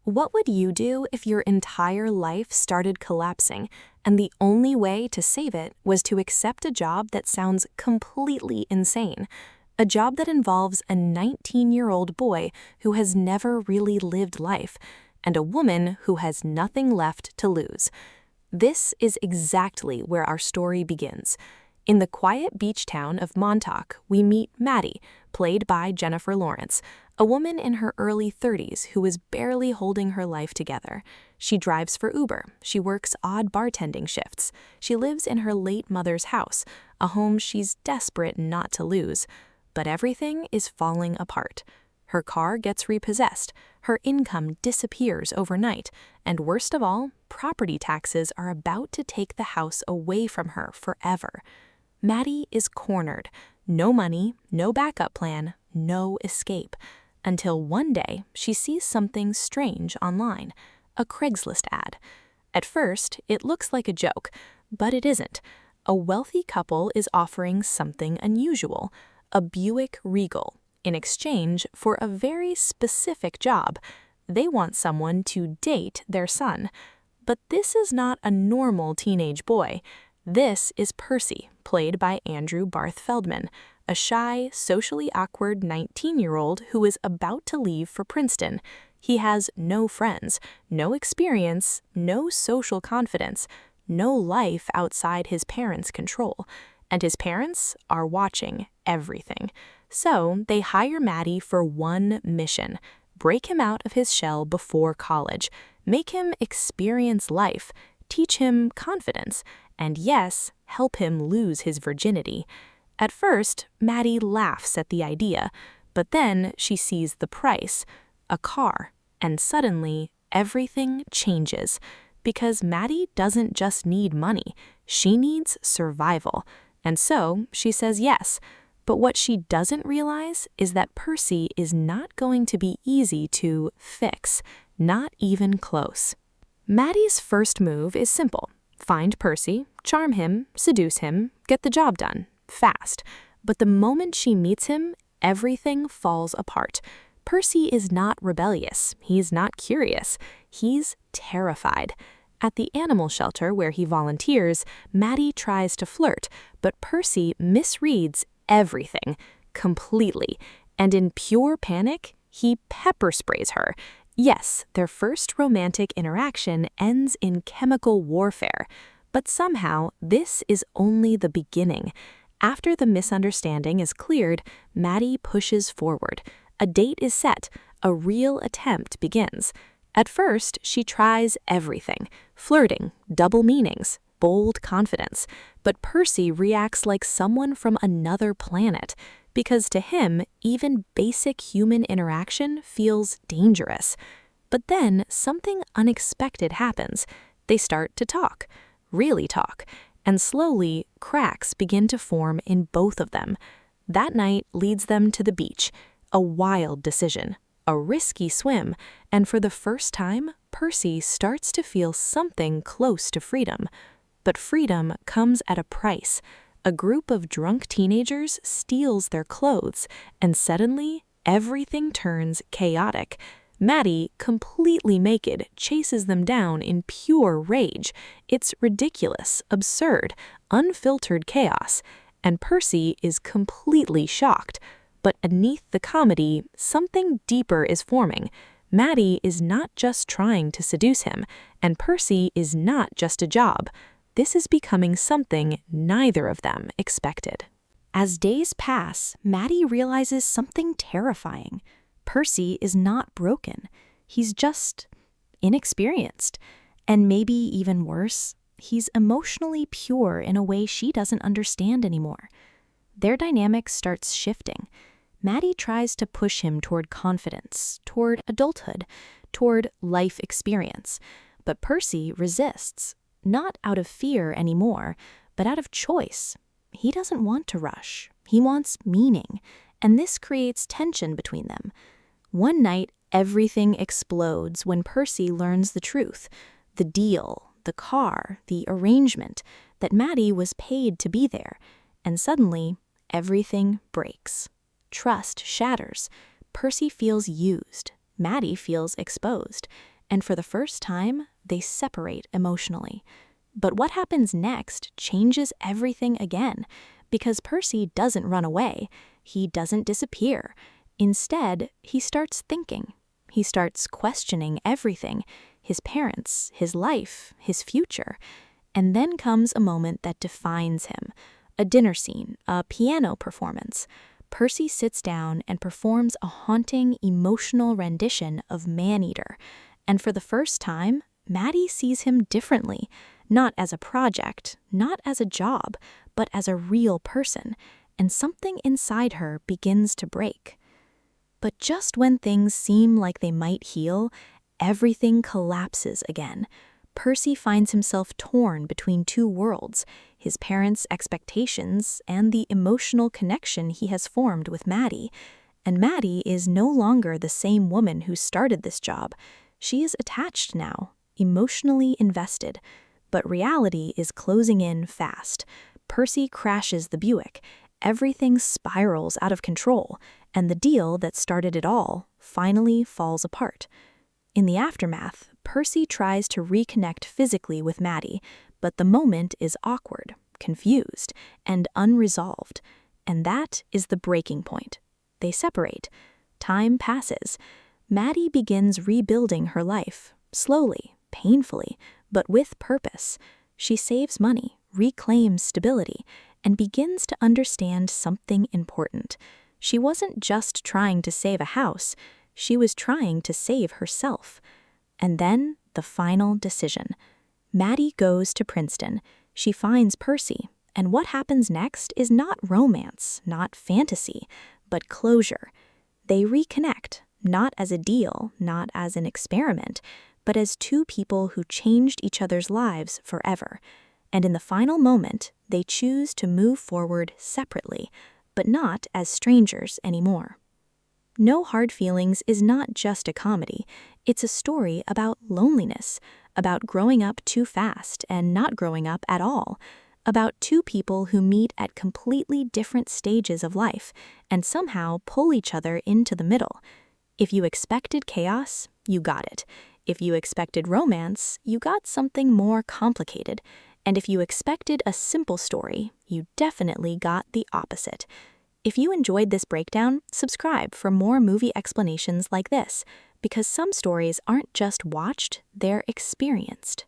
What would you do if your entire life started collapsing and the only way to save it was to accept a job that sounds completely insane? A job that involves a 19-year-old boy who has never really lived life and a woman who has nothing left to lose. This is exactly where our story begins. In the quiet beach town of Montauk, we meet Maddie, played by Jennifer Lawrence, a woman in her early 30s who is barely holding her life together. She drives for Uber, she works odd bartending shifts, she lives in her late mother's house, a home she's desperate not to lose. But everything is falling apart. Her car gets repossessed, her income disappears overnight, and worst of all, property taxes are about to take the house away from her forever. Maddie is cornered. No money, no backup plan, no escape. Until one day, she sees something strange online, a Craigslist ad. At first, it looks like a joke, but it isn't. A wealthy couple is offering something unusual, a Buick Regal, in exchange for a very specific job. They want someone to date their son. But this is not a normal teenage boy. This is Percy, played by Barth Feldman, a shy, socially awkward 19-year-old who is about to leave for Princeton. He has no friends, no experience, no social confidence, no life outside his parents' control. And his parents are watching everything. So they hire Maddie for one mission: break him out of his shell before college, make him experience life, teach him confidence, and yes, help him lose his virginity. At first, Maddie laughs at the idea, but then she sees the price, a car, and suddenly everything changes. Because Maddie doesn't just need money, she needs survival. And so she says yes. But what she doesn't realize is that Percy is not going to be easy to fix, not even close. Maddie's first move is simple. Find Percy, charm him, seduce him, get the job done, fast. But the moment she meets him, everything falls apart. Percy is not rebellious, he's not curious, he's terrified. At the animal shelter where he volunteers, Maddie tries to flirt, but Percy misreads everything completely, and in pure panic, he pepper sprays her. Yes, their first romantic interaction ends in chemical warfare, but somehow this is only the beginning. After the misunderstanding is cleared, Maddie pushes forward. A date is set, a real attempt begins. At first, she tries everything: flirting, double meanings, bold confidence. But Percy reacts like someone from another planet, because to him, even basic human interaction feels dangerous. But then something unexpected happens. They start to talk, really talk, and slowly cracks begin to form in both of them. That night leads them to the beach, a wild decision, a risky swim, and for the first time, Percy starts to feel something close to freedom. But freedom comes at a price. A group of drunk teenagers steals their clothes, and suddenly, everything turns chaotic. Maddie, completely naked, chases them down in pure rage. It's ridiculous, absurd, unfiltered chaos. And Percy is completely shocked. But beneath the comedy, something deeper is forming. Maddie is not just trying to seduce him, and Percy is not just a job. This is becoming something neither of them expected. As days pass, Maddie realizes something terrifying. Percy is not broken. He's just inexperienced. And maybe even worse, he's emotionally pure in a way she doesn't understand anymore. Their dynamic starts shifting. Maddie tries to push him toward confidence, toward adulthood, toward life experience. But Percy resists. Not out of fear anymore, but out of choice. He doesn't want to rush. He wants meaning, and this creates tension between them. One night, everything explodes when Percy learns the truth. The deal, the car, the arrangement, that Maddie was paid to be there. And suddenly, everything breaks. Trust shatters. Percy feels used, Maddie feels exposed, and for the first time, they separate emotionally. But what happens next changes everything again, because Percy doesn't run away. He doesn't disappear. Instead, he starts thinking. He starts questioning everything: his parents, his life, his future. And then comes a moment that defines him. A dinner scene, a piano performance. Percy sits down and performs a haunting, emotional rendition of Man-Eater. And for the first time, Maddie sees him differently, not as a project, not as a job, but as a real person, and something inside her begins to break. But just when things seem like they might heal, everything collapses again. Percy finds himself torn between two worlds: his parents' expectations and the emotional connection he has formed with Maddie. And Maddie is no longer the same woman who started this job. She is attached now, emotionally invested. But reality is closing in fast. Percy crashes the Buick. Everything spirals out of control, and the deal that started it all finally falls apart. In the aftermath, Percy tries to reconnect physically with Maddie, but the moment is awkward, confused, and unresolved. And that is the breaking point. They separate. Time passes. Maddie begins rebuilding her life, slowly, painfully, but with purpose. She saves money, reclaims stability, and begins to understand something important. She wasn't just trying to save a house, she was trying to save herself. And then, the final decision. Maddie goes to Princeton. She finds Percy, and what happens next is not romance, not fantasy, but closure. They reconnect, not as a deal, not as an experiment, but as two people who changed each other's lives forever. And in the final moment, they choose to move forward separately, but not as strangers anymore. No Hard Feelings is not just a comedy. It's a story about loneliness, about growing up too fast and not growing up at all, about two people who meet at completely different stages of life and somehow pull each other into the middle. If you expected chaos, you got it. If you expected romance, you got something more complicated. And if you expected a simple story, you definitely got the opposite. If you enjoyed this breakdown, subscribe for more movie explanations like this, because some stories aren't just watched, they're experienced.